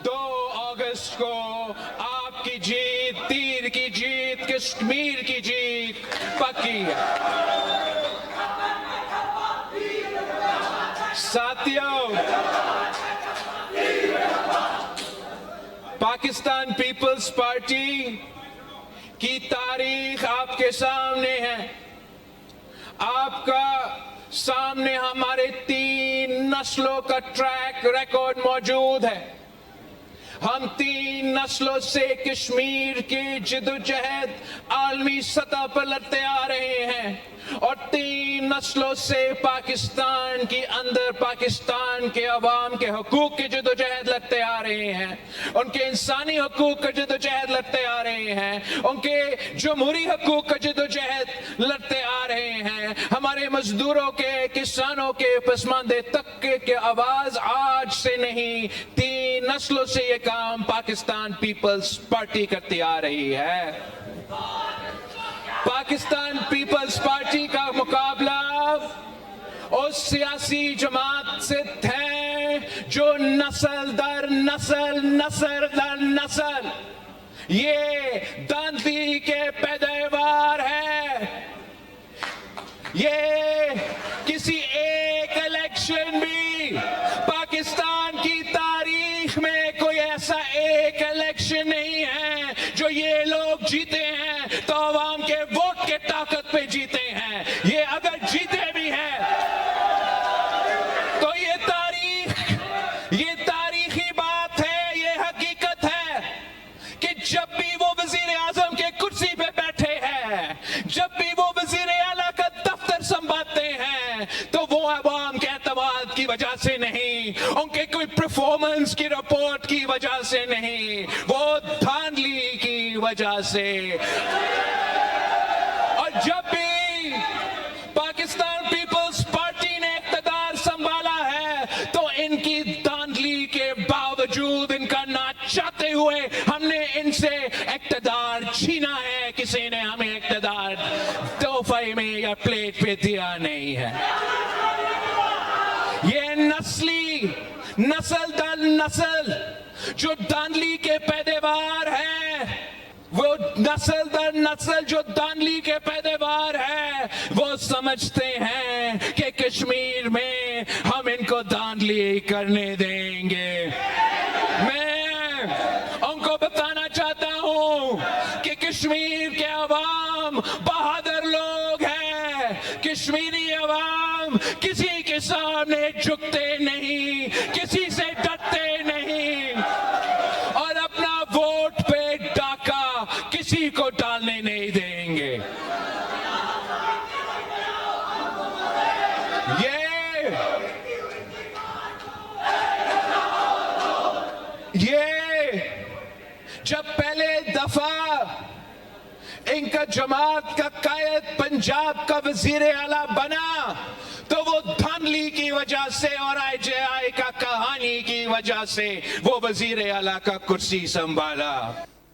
2 अगस्त को आपकी जीत, तीर की जीत, कश्मीर की जीत पक्की है। साथियों, पाकिस्तान पीपल्स पार्टी की तारीख आपके सामने है। आपका सामने हमारे 3 नस्लों का ट्रैक रिकॉर्ड मौजूद है। हम 3 नस्लों से कश्मीर की जिद्दोजहद आलमी सतह पर लड़ते आ रहे हैं और 3 नस्लों से पाकिस्तान की अंदर पाकिस्तान के अवाम के हकूक की जिद्दोजहद लड़ते आ रहे हैं, उनके इंसानी हकूक का जिद्दोजहद लड़ते आ रहे हैं, उनके जमहूरी हकूक का जिद्दोजहद लड़ते आ रहे हैं। हमारे मजदूरों के, किसानों के, पसमानदे तबके के आवाज आज से नहीं, 3 नस्लों से ये काम पाकिस्तान पीपल्स पार्टी करती आ रही है। पाकिस्तान पीपल्स पार्टी का मुकाबला उस सियासी जमात से है जो नस्ल दर नस्ल, नस्ल दर नस्ल ये दांती के पैदावार है। ये किसी एक इलेक्शन भी पाकिस्तान की तारीख में कोई ऐसा एक इलेक्शन नहीं है जो ये लोग जीते हैं तो आवाम के वोट के ताकत पे जीते हैं। ये अगर जीते भी हैं तो ये तारीखी बात है, ये हकीकत है कि जब भी वो वजीर आजम के कुर्सी पे बैठे हैं, जब भी वो वजीर आला का दफ्तर संभालते हैं, तो वो आवाम के एतमाद की वजह से नहीं, उनके कोई परफॉर्मेंस की रिपोर्ट की वजह से नहीं, वो धांधली की वजह से। और जब भी पाकिस्तान पीपल्स पार्टी ने इक़्तिदार संभाला है तो इनकी धांधली के बावजूद, इनका ना चाहते हुए हमने इनसे इक़्तिदार छीना है। किसी ने हमें इक़्तिदार तोहफे में या प्लेट पे दिया नहीं है। ये नस्ल दर नस्ल जो धांधली के पैदावार है, वो नस्ल दर नस्ल जो धांधली के पैदावार है, वो समझते हैं कि कश्मीर में हम इनको धांधली करने देंगे। मैं उनको बताना चाहता हूं कि कश्मीर के अवाम बहादुर लोग हैं। कश्मीरी अवाम किसी के सामने झुकते नहीं, किसी से डरते नहीं और अपना वोट पे डाका किसी को डालने नहीं देंगे। ये जब पहले दफा इनका जमात का कायद पंजाब का वजीर आला बना तो वो धांधली की वजह से और IJI का कहानी की वजह से वो वजीर आला का कुर्सी संभाला।